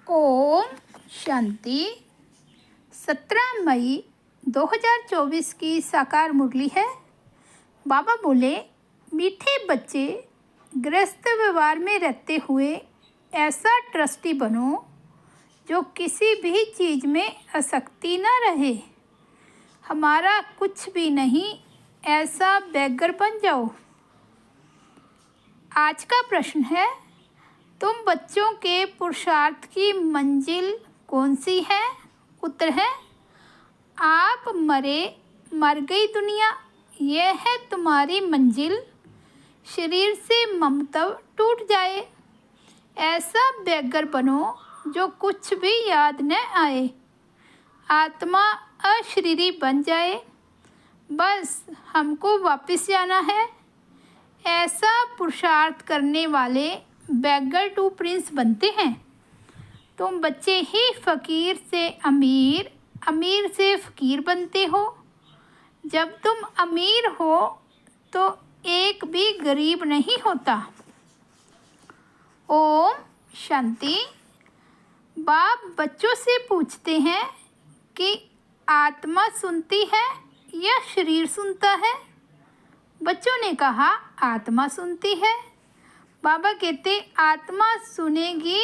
ओम शांति। 17 मई 2024 की साकार मुरली है। बाबा बोले, मीठे बच्चे गृहस्थ व्यवहार में रहते हुए ऐसा ट्रस्टी बनो जो किसी भी चीज़ में आसक्ति न रहे। हमारा कुछ भी नहीं, ऐसा बेगर बन जाओ। आज का प्रश्न है, तुम बच्चों के पुरुषार्थ की मंजिल कौन सी है? उत्तर है, आप मर गई दुनिया, यह है तुम्हारी मंजिल। शरीर से ममत्व टूट जाए, ऐसा बेगर बनो जो कुछ भी याद न आए। आत्मा अशरीरी बन जाए, बस हमको वापस जाना है। ऐसा पुरुषार्थ करने वाले बेगर टू प्रिंस बनते हैं। तुम बच्चे ही फ़कीर से अमीर, अमीर से फ़कीर बनते हो। जब तुम अमीर हो तो एक भी गरीब नहीं होता। ओम शांति। बाप बच्चों से पूछते हैं कि आत्मा सुनती है या शरीर सुनता है? बच्चों ने कहा, आत्मा सुनती है। बाबा कहते, आत्मा सुनेगी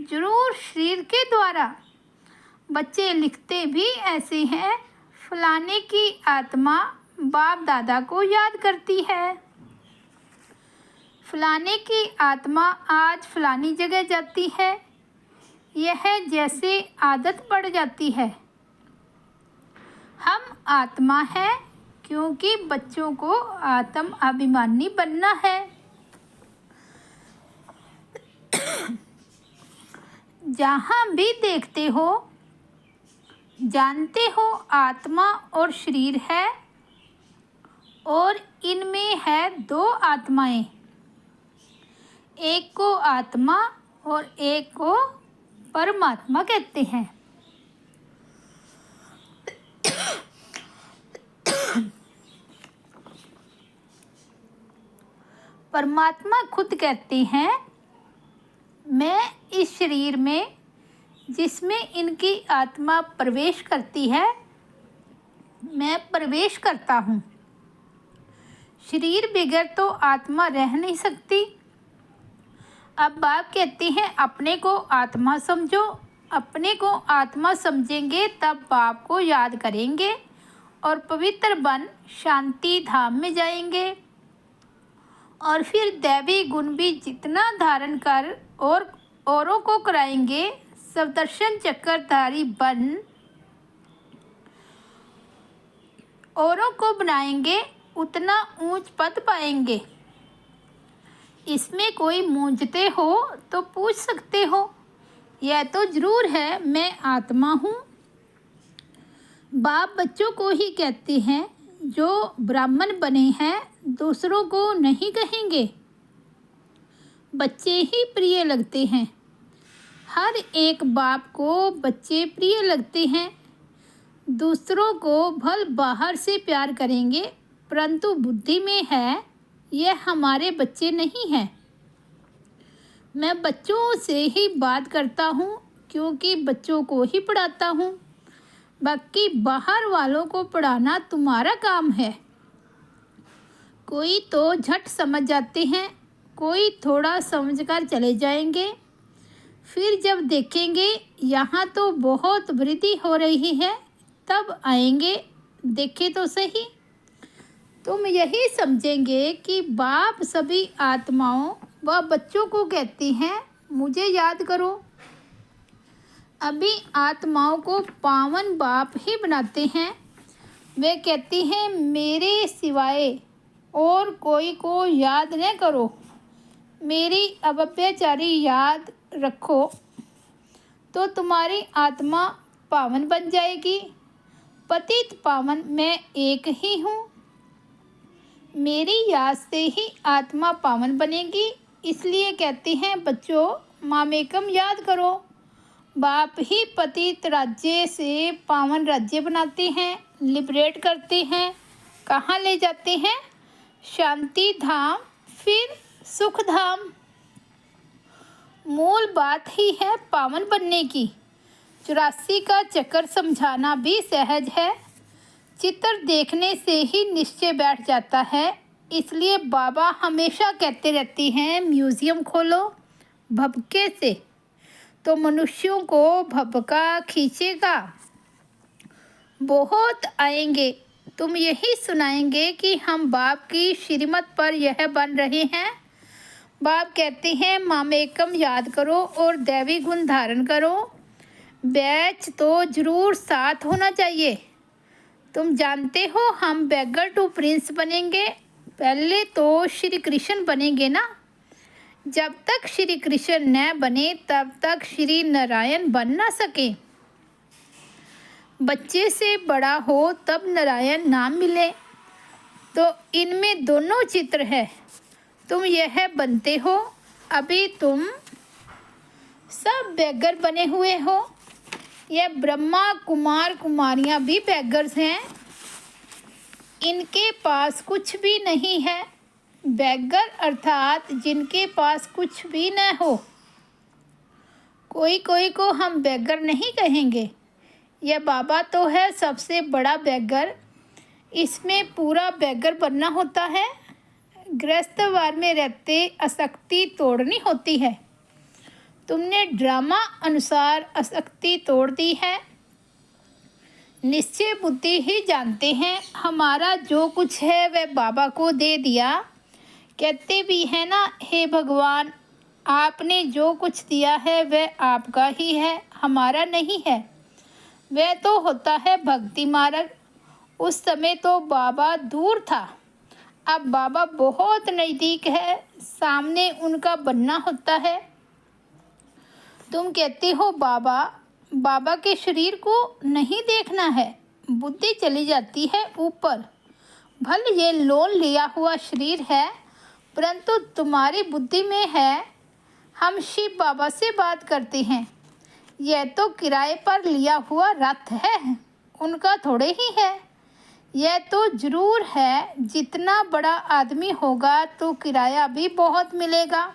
जरूर शरीर के द्वारा। बच्चे लिखते भी ऐसे हैं, फलाने की आत्मा बाप दादा को याद करती है। फलाने की आत्मा आज फलानी जगह जाती है। यह जैसे आदत पड़ जाती है। हम आत्मा है क्योंकि बच्चों को आत्म अभिमानी बनना है। जहाँ भी देखते हो, जानते हो आत्मा और शरीर है और इनमें है दो आत्माएं। एक को आत्मा और एक को परमात्मा कहते हैं। परमात्मा खुद कहते हैं, मैं इस शरीर में जिसमें इनकी आत्मा प्रवेश करती है, मैं प्रवेश करता हूँ। शरीर बगैर तो आत्मा रह नहीं सकती। अब बाप कहते हैं, अपने को आत्मा समझो। अपने को आत्मा समझेंगे तब बाप को याद करेंगे और पवित्र बन शांति धाम में जाएंगे। और फिर दैवी गुण भी जितना धारण कर और औरों को कराएंगे, सदर्शन चक्रधारी बन औरों को बनाएंगे, उतना ऊंच पद पाएंगे। इसमें कोई मूंझते हो तो पूछ सकते हो, यह तो जरूर है मैं आत्मा हूँ। बाप बच्चों को ही कहते हैं, जो ब्राह्मण बने हैं दूसरों को नहीं कहेंगे। बच्चे ही प्रिय लगते हैं। हर एक बाप को बच्चे प्रिय लगते हैं। दूसरों को भल बाहर से प्यार करेंगे, परंतु बुद्धि में है यह हमारे बच्चे नहीं हैं। मैं बच्चों से ही बात करता हूँ क्योंकि बच्चों को ही पढ़ाता हूँ। बाकी बाहर वालों को पढ़ाना तुम्हारा काम है। कोई तो झट समझ जाते हैं, कोई थोड़ा समझकर चले जाएंगे। फिर जब देखेंगे यहाँ तो बहुत वृद्धि हो रही है, तब आएंगे। देखे तो सही। तुम यही समझेंगे कि बाप सभी आत्माओं व बच्चों को कहते हैं, मुझे याद करो। अभी आत्माओं को पावन बाप ही बनाते हैं। वे कहते हैं, मेरे सिवाय और कोई को याद न करो। मेरी अव्यभिचारी याद रखो तो तुम्हारी आत्मा पावन बन जाएगी। पतित पावन मैं एक ही हूँ। मेरी याद से ही आत्मा पावन बनेगी। इसलिए कहते हैं, बच्चों मामेकम याद करो। बाप ही पतित राज्य से पावन राज्य बनाते हैं, लिबरेट करते हैं। कहाँ ले जाते हैं? शांति धाम, फिर सुख धाम। मूल बात ही है पावन बनने की। 84 का चक्कर समझाना भी सहज है। चित्र देखने से ही निश्चय बैठ जाता है। इसलिए बाबा हमेशा कहते रहती हैं, म्यूज़ियम खोलो भभके से तो मनुष्यों को भभका खींचेगा। बहुत आएंगे। तुम यही सुनाएंगे कि हम बाप की श्रीमत पर यह बन रहे हैं। बाप कहते हैं, मामेकम याद करो और दैवी गुण धारण करो। बैच तो जरूर साथ होना चाहिए। तुम जानते हो हम बेगर टू प्रिंस बनेंगे। पहले तो श्री कृष्ण बनेंगे ना। जब तक श्री कृष्ण न बने तब तक श्री नारायण बन ना सके। बच्चे से बड़ा हो तब नारायण नाम मिले। तो इनमें दोनों चित्र है। तुम यह बनते हो। अभी तुम सब बेगर बने हुए हो। यह ब्रह्मा कुमार कुमारियाँ भी बेगर्स हैं। इनके पास कुछ भी नहीं है। बेगर अर्थात जिनके पास कुछ भी न हो। कोई कोई को हम बेगर नहीं कहेंगे। यह बाबा तो है सबसे बड़ा बेगर। इसमें पूरा बेगर बनना होता है। गृहस्थवार में रहते आसक्ति तोड़नी होती है। तुमने ड्रामा अनुसार आसक्ति तोड़ दी है। निश्चय बुद्धि ही जानते हैं। हमारा जो कुछ है वह बाबा को दे दिया। कहते भी है ना, हे भगवान आपने जो कुछ दिया है वह आपका ही है, हमारा नहीं है। वह तो होता है भक्ति मार्ग। उस समय तो बाबा दूर था। अब बाबा बहुत नज़दीक है। सामने उनका बनना होता है। तुम कहते हो बाबा के शरीर को नहीं देखना है। बुद्धि चली जाती है ऊपर। भले ये लोन लिया हुआ शरीर है परंतु तुम्हारी बुद्धि में है। हम शिव बाबा से बात करते हैं। यह तो किराए पर लिया हुआ रथ है, उनका थोड़े ही है। यह तो जरूर है जितना बड़ा आदमी होगा तो किराया भी बहुत मिलेगा।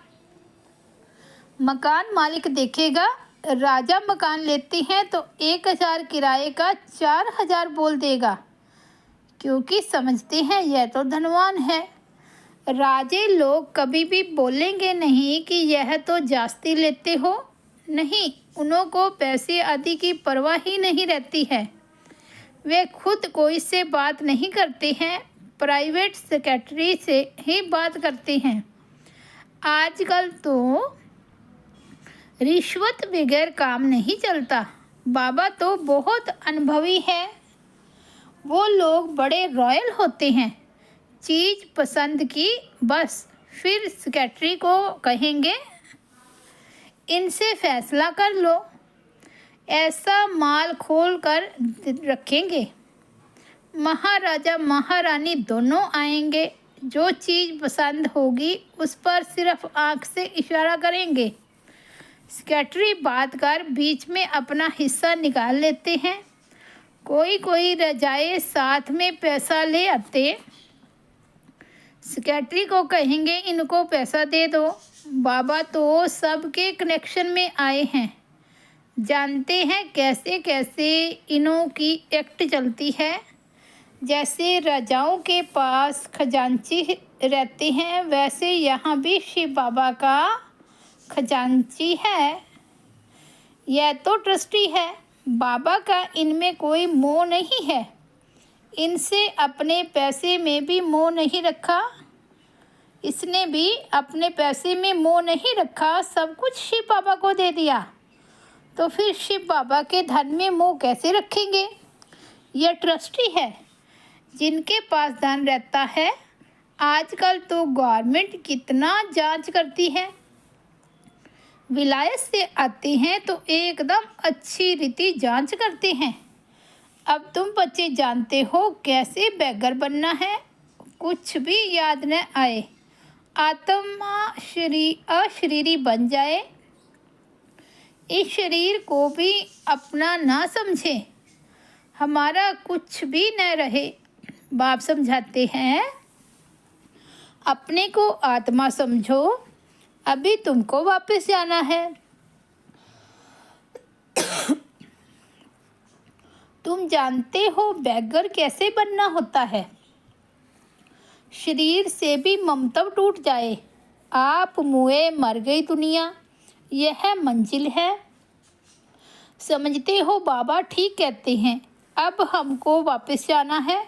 मकान मालिक देखेगा, राजा मकान लेते हैं तो 1000 किराए का 4000 बोल देगा, क्योंकि समझते हैं यह तो धनवान है। राजे लोग कभी भी बोलेंगे नहीं कि यह तो जास्ती लेते हो। नहीं, उनको पैसे आदि की परवाह ही नहीं रहती है। वे खुद कोई से बात नहीं करते हैं, प्राइवेट सेक्रेटरी से ही बात करते हैं। आजकल तो रिश्वत बगैर काम नहीं चलता। बाबा तो बहुत अनुभवी है। वो लोग बड़े रॉयल होते हैं। चीज़ पसंद की बस फिर सेक्रेटरी को कहेंगे इनसे फैसला कर लो। ऐसा माल खोल कर रखेंगे। महाराजा महारानी दोनों आएंगे। जो चीज़ पसंद होगी उस पर सिर्फ आँख से इशारा करेंगे। सेक्रेटरी बात कर बीच में अपना हिस्सा निकाल लेते हैं। कोई कोई रजाए साथ में पैसा ले आते। सेक्रेटरी को कहेंगे इनको पैसा दे दो। बाबा तो सबके कनेक्शन में आए हैं, जानते हैं कैसे कैसे इनों की एक्ट चलती है। जैसे राजाओं के पास खजांची रहते हैं वैसे यहाँ भी शिव बाबा का खजांची है। यह तो ट्रस्टी है। बाबा का इनमें कोई मोह नहीं है। इनसे अपने पैसे में भी मोह नहीं रखा। इसने भी अपने पैसे में मोह नहीं रखा। सब कुछ शिव बाबा को दे दिया। तो फिर शिव बाबा के धन में मोह कैसे रखेंगे? यह ट्रस्टी है। जिनके पास धन रहता है, आजकल तो गवर्नमेंट कितना जांच करती है। विलायत से आते हैं तो एकदम अच्छी रीति जांच करते हैं। अब तुम बच्चे जानते हो कैसे बेगर बनना है। कुछ भी याद न आए, आत्मा अशरीरी बन जाए। इस शरीर को भी अपना ना समझे, हमारा कुछ भी न रहे। बाप समझाते हैं, अपने को आत्मा समझो, अभी तुमको वापस जाना है। तुम जानते हो बैगर कैसे बनना होता है? शरीर से भी ममतव टूट जाए, आप मुए मर गई दुनिया, यह मंजिल है। समझते हो बाबा ठीक कहते हैं, अब हमको वापस जाना है।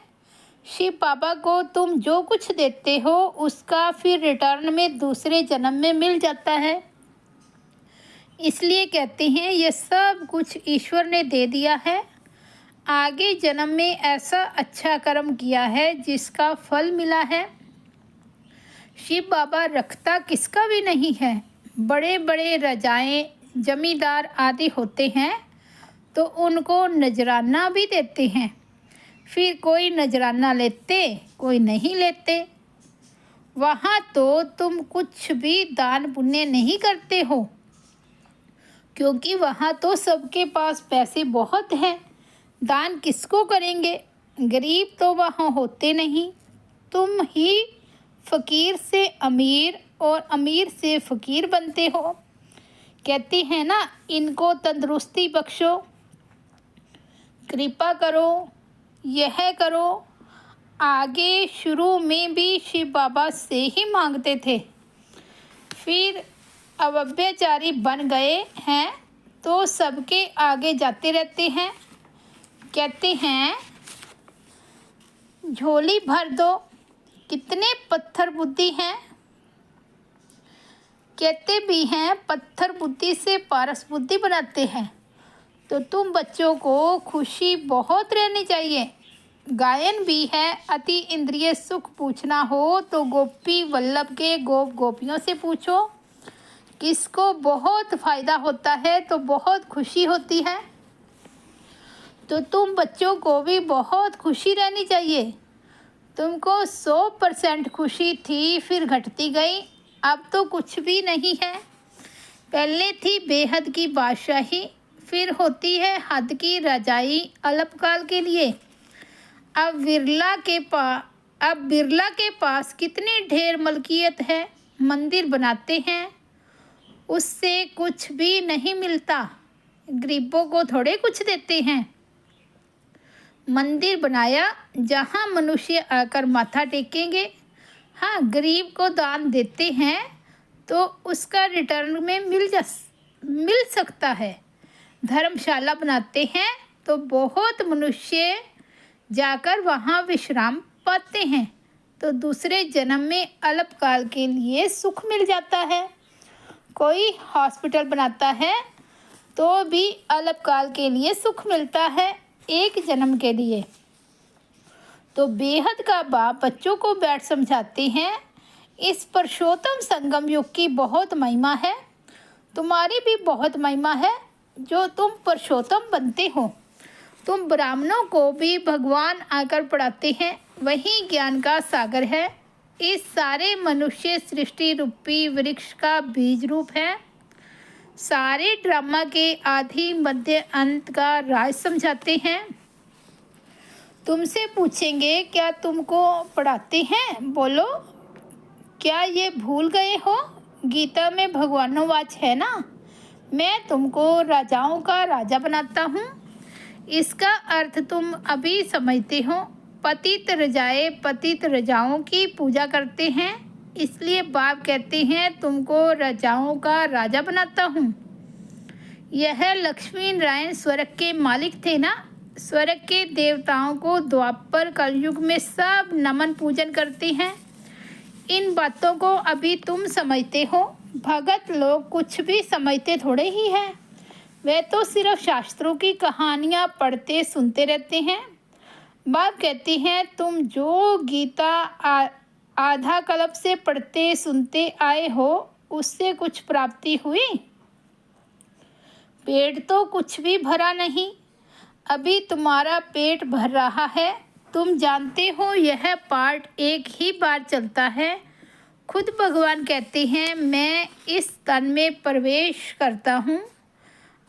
शिव बाबा को तुम जो कुछ देते हो उसका फिर रिटर्न में दूसरे जन्म में मिल जाता है। इसलिए कहते हैं ये सब कुछ ईश्वर ने दे दिया है। आगे जन्म में ऐसा अच्छा कर्म किया है जिसका फल मिला है। शिव बाबा रखता किसका भी नहीं है। बड़े बड़े रजाएं जमींदार आदि होते हैं तो उनको नजराना भी देते हैं। फिर कोई नजराना लेते, कोई नहीं लेते। वहाँ तो तुम कुछ भी दान पुण्य नहीं करते हो, क्योंकि वहाँ तो सबके पास पैसे बहुत हैं। दान किसको करेंगे? गरीब तो वहाँ होते नहीं। तुम ही फ़कीर से अमीर और अमीर से फ़कीर बनते हो। कहते हैं ना, इनको तंदुरुस्ती बख्शो, कृपा करो, यह करो। आगे शुरू में भी शिव बाबा से ही मांगते थे, फिर अव्यभिचारी बन गए हैं तो सबके आगे जाते रहते हैं। कहते हैं झोली भर दो, कितने पत्थर बुद्धि हैं। कहते भी हैं पत्थर बुद्धि से पारस बुद्धि बनाते हैं। तो तुम बच्चों को खुशी बहुत रहनी चाहिए। गायन भी है, अति इंद्रिय सुख पूछना हो तो गोपी वल्लभ के गोप गोपियों से पूछो। किसको बहुत फ़ायदा होता है तो बहुत खुशी होती है। तो तुम बच्चों को भी बहुत खुशी रहनी चाहिए। तुमको 100% खुशी थी, फिर घटती गई, अब तो कुछ भी नहीं है। पहले थी बेहद की बादशाही, फिर होती है हद की रजाई अल्पकाल के लिए। अब बिरला के पास कितनी ढेर मलकियत है। मंदिर बनाते हैं, उससे कुछ भी नहीं मिलता। गरीबों को थोड़े कुछ देते हैं। मंदिर बनाया जहाँ मनुष्य आकर माथा टेकेंगे। हाँ, गरीब को दान देते हैं तो उसका रिटर्न में मिल सकता है। धर्मशाला बनाते हैं तो बहुत मनुष्य जाकर वहाँ विश्राम पाते हैं, तो दूसरे जन्म में अल्पकाल के लिए सुख मिल जाता है। कोई हॉस्पिटल बनाता है तो भी अल्पकाल के लिए सुख मिलता है, एक जन्म के लिए। तो बेहद का बाप बच्चों को बैठ समझाते हैं, इस पुरुषोत्तम संगम युग की बहुत महिमा है। तुम्हारी भी बहुत महिमा है जो तुम पुरुषोत्तम बनते हो। तुम ब्राह्मणों को भी भगवान आकर पढ़ाते हैं, वही ज्ञान का सागर है। इस सारे मनुष्य सृष्टि रूपी वृक्ष का बीज रूप है। सारे ड्रामा के आदि मध्य अंत का राज समझाते हैं। तुमसे पूछेंगे क्या तुमको पढ़ाते हैं? बोलो, क्या ये भूल गए हो? गीता में भगवानोवाच है ना, मैं तुमको राजाओं का राजा बनाता हूँ। इसका अर्थ तुम अभी समझते हो। पतित रजाए पतित रजाओं की पूजा करते हैं, इसलिए बाप कहते हैं तुमको राजाओं का राजा बनाता हूँ। यह लक्ष्मी नारायण स्वर्ग के मालिक थे ना। स्वर्ग के देवताओं को द्वापर कलयुग में सब नमन पूजन करते हैं। इन बातों को अभी तुम समझते हो। भगत लोग कुछ भी समझते थोड़े ही हैं, वे तो सिर्फ शास्त्रों की कहानियाँ पढ़ते सुनते रहते हैं। बाप कहते हैं तुम जो गीता आधा कल्प से पढ़ते सुनते आए हो उससे कुछ प्राप्ति हुई? पेट तो कुछ भी भरा नहीं, अभी तुम्हारा पेट भर रहा है। तुम जानते हो यह पार्ट एक ही बार चलता है। खुद भगवान कहते हैं मैं इस तन में प्रवेश करता हूँ।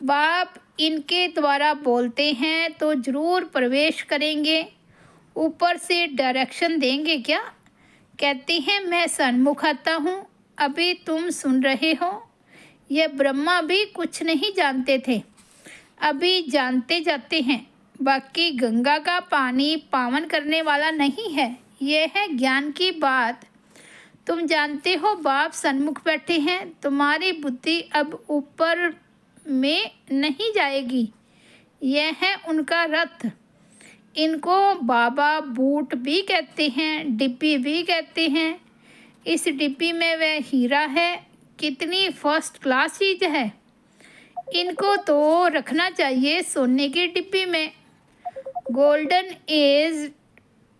बाप इनके द्वारा बोलते हैं तो ज़रूर प्रवेश करेंगे। ऊपर से डायरेक्शन देंगे क्या? कहते हैं मैं सन्मुख आता हूँ, अभी तुम सुन रहे हो। यह ब्रह्मा भी कुछ नहीं जानते थे, अभी जानते जाते हैं। बाकी गंगा का पानी पावन करने वाला नहीं है, यह है ज्ञान की बात। तुम जानते हो बाप सन्मुख बैठे हैं, तुम्हारी बुद्धि अब ऊपर में नहीं जाएगी, यह है उनका रथ। इनको बाबा बूट भी कहते हैं, डिब्बी भी कहते हैं। इस डिब्बी में वह हीरा है, कितनी फर्स्ट क्लास चीज़ है। इनको तो रखना चाहिए सोने की डिब्बी में। गोल्डन एज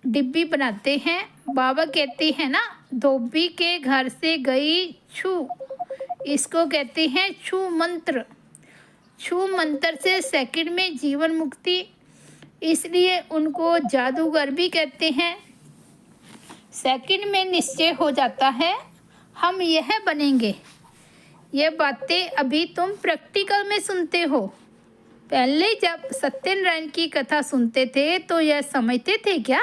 डिब्बी बनाते हैं। बाबा कहते हैं ना, धोबी के घर से गई छू, इसको कहते हैं छू मंत्र। छू मंत्र से सेकंड में जीवन मुक्ति, इसलिए उनको जादूगर भी कहते हैं। सेकंड में निश्चय हो जाता है हम यह बनेंगे। ये बातें अभी तुम प्रैक्टिकल में सुनते हो। पहले जब सत्यनारायण की कथा सुनते थे तो यह समझते थे क्या?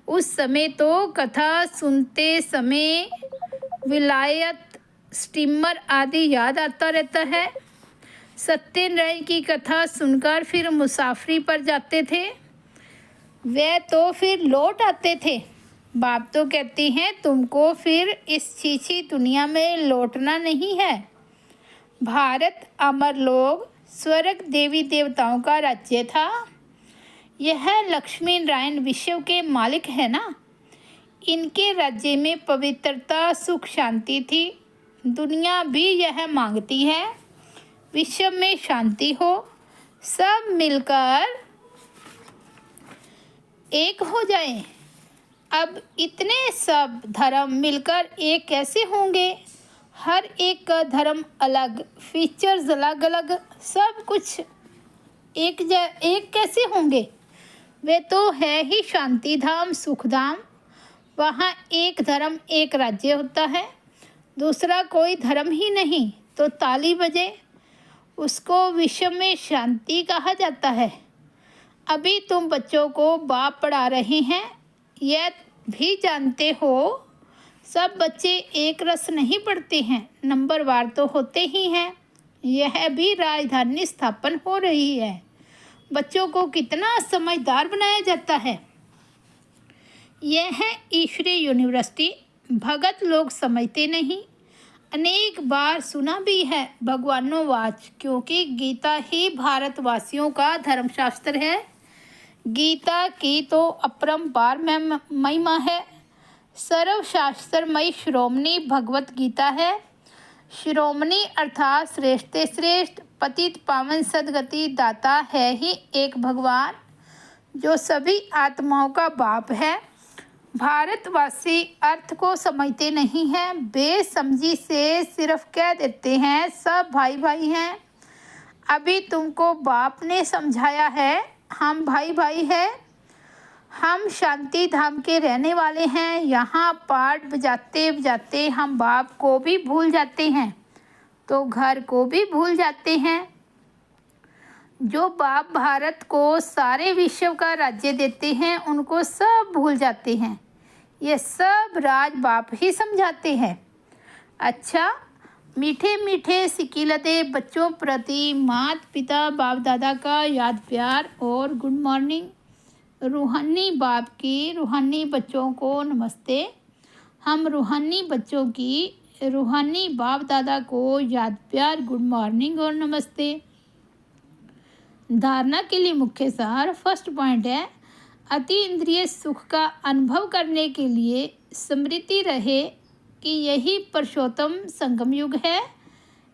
उस समय तो कथा सुनते समय विलायत, स्टीमर आदि याद आता रहता है। सत्यनारायण की कथा सुनकर फिर मुसाफरी पर जाते थे, वे तो फिर लौट आते थे। बाप तो कहती हैं तुमको फिर इस छीछी दुनिया में लौटना नहीं है। भारत अमर लोग, स्वर्ग देवी देवताओं का राज्य था। यह लक्ष्मी नारायण विश्व के मालिक है ना, इनके राज्य में पवित्रता, सुख, शांति थी। दुनिया भी यह मांगती है विश्व में शांति हो, सब मिलकर एक हो जाएं। अब इतने सब धर्म मिलकर एक कैसे होंगे? हर एक का धर्म अलग, फीचर्स अलग अलग, सब कुछ एक कैसे होंगे? वे तो है ही शांति धाम, सुख धाम। वहाँ एक धर्म एक राज्य होता है, दूसरा कोई धर्म ही नहीं तो ताली बजे, उसको विश्व में शांति कहा जाता है। अभी तुम बच्चों को बाप पढ़ा रहे हैं, यह भी जानते हो सब बच्चे एक रस नहीं पढ़ते हैं, नंबरवार तो होते ही हैं। यह भी राजधानी स्थापन हो रही है। बच्चों को कितना समझदार बनाया जाता है। यह है ईश्वरीय यूनिवर्सिटी। भगत लोग समझते नहीं, अनेक बार सुना भी है भगवानों वाच, क्योंकि गीता ही भारतवासियों का धर्मशास्त्र है। गीता की तो अपरंपार महिमा है। सर्वशास्त्रमयी श्रोमणी भगवत गीता है। श्रोमणी अर्थात श्रेष्ठ श्रेष्ठ, पतित पावन सदगति दाता है ही एक भगवान, जो सभी आत्माओं का बाप है। भारतवासी अर्थ को समझते नहीं हैं, बेसमझी से सिर्फ कह देते हैं सब भाई भाई हैं। अभी तुमको बाप ने समझाया है हम भाई भाई हैं, हम शांति धाम के रहने वाले हैं। यहाँ पाठ बजाते बजाते हम बाप को भी भूल जाते हैं, तो घर को भी भूल जाते हैं। जो बाप भारत को सारे विश्व का राज्य देते हैं, उनको सब भूल जाते हैं। ये सब राज बाप ही समझाते हैं। अच्छा, मीठे मीठे सिकीलते बच्चों प्रति माता पिता बाप दादा का याद प्यार और गुड मॉर्निंग। रूहानी बाप की रूहानी बच्चों को नमस्ते। हम रूहानी बच्चों की रूहानी बाप दादा को याद प्यार, गुड मॉर्निंग और नमस्ते। धारणा के लिए मुख्य सार। फर्स्ट पॉइंट है, अति इंद्रिय सुख का अनुभव करने के लिए स्मृति रहे कि यही पुरुषोत्तम संगम युग है,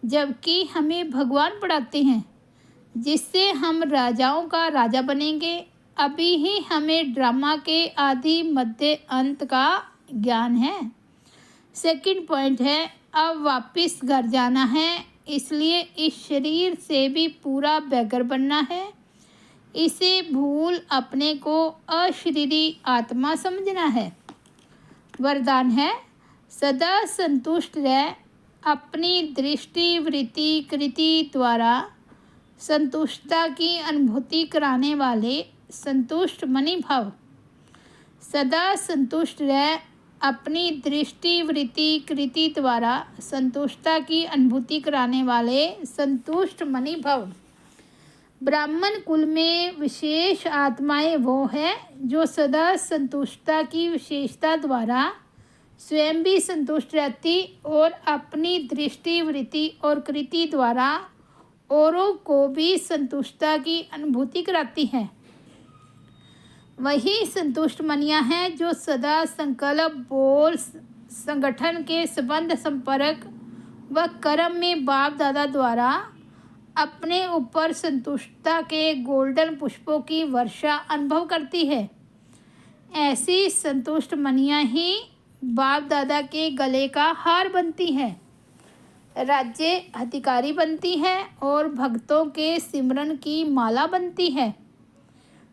जबकि हमें भगवान पढ़ाते हैं जिससे हम राजाओं का राजा बनेंगे। अभी ही हमें ड्रामा के आदि मध्य अंत का ज्ञान है। सेकंड पॉइंट है, अब वापस घर जाना है, इसलिए इस शरीर से भी पूरा बेघर बनना है। इसे भूल अपने को अशरीरी आत्मा समझना है। वरदान है, सदा संतुष्ट रह, अपनी दृष्टि वृत्ति कृति द्वारा संतुष्टता की अनुभूति कराने वाले संतुष्ट मनी भव। सदा संतुष्ट रह, अपनी दृष्टि वृत्ति कृति द्वारा संतुष्टता की अनुभूति कराने वाले संतुष्ट मणि भव। ब्राह्मण कुल में विशेष आत्माएं वो हैं जो सदा संतुष्टता की विशेषता द्वारा स्वयं भी संतुष्ट रहती और अपनी दृष्टि वृत्ति और कृति द्वारा औरों को भी संतुष्टता की अनुभूति कराती हैं। वही संतुष्ट मनियाँ हैं जो सदा संकल्प बोल संगठन के संबंध संपर्क व कर्म में बाप दादा द्वारा अपने ऊपर संतुष्टता के गोल्डन पुष्पों की वर्षा अनुभव करती है। ऐसी संतुष्ट मनियाँ ही बाप दादा के गले का हार बनती हैं, राज्य अधिकारी बनती हैं और भक्तों के सिमरन की माला बनती है।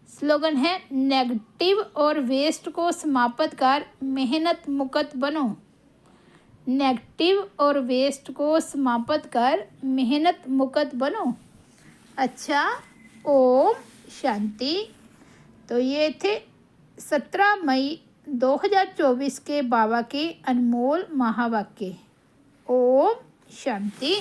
स्लोगन है, नेगेटिव और वेस्ट को समाप्त कर मेहनत मुक्त बनो। नेगेटिव और वेस्ट को समाप्त कर मेहनत मुक्त बनो। अच्छा, ओम शांति। तो ये थे 17 मई 2024 के बाबा के अनमोल महावाक्य। ओम शांति।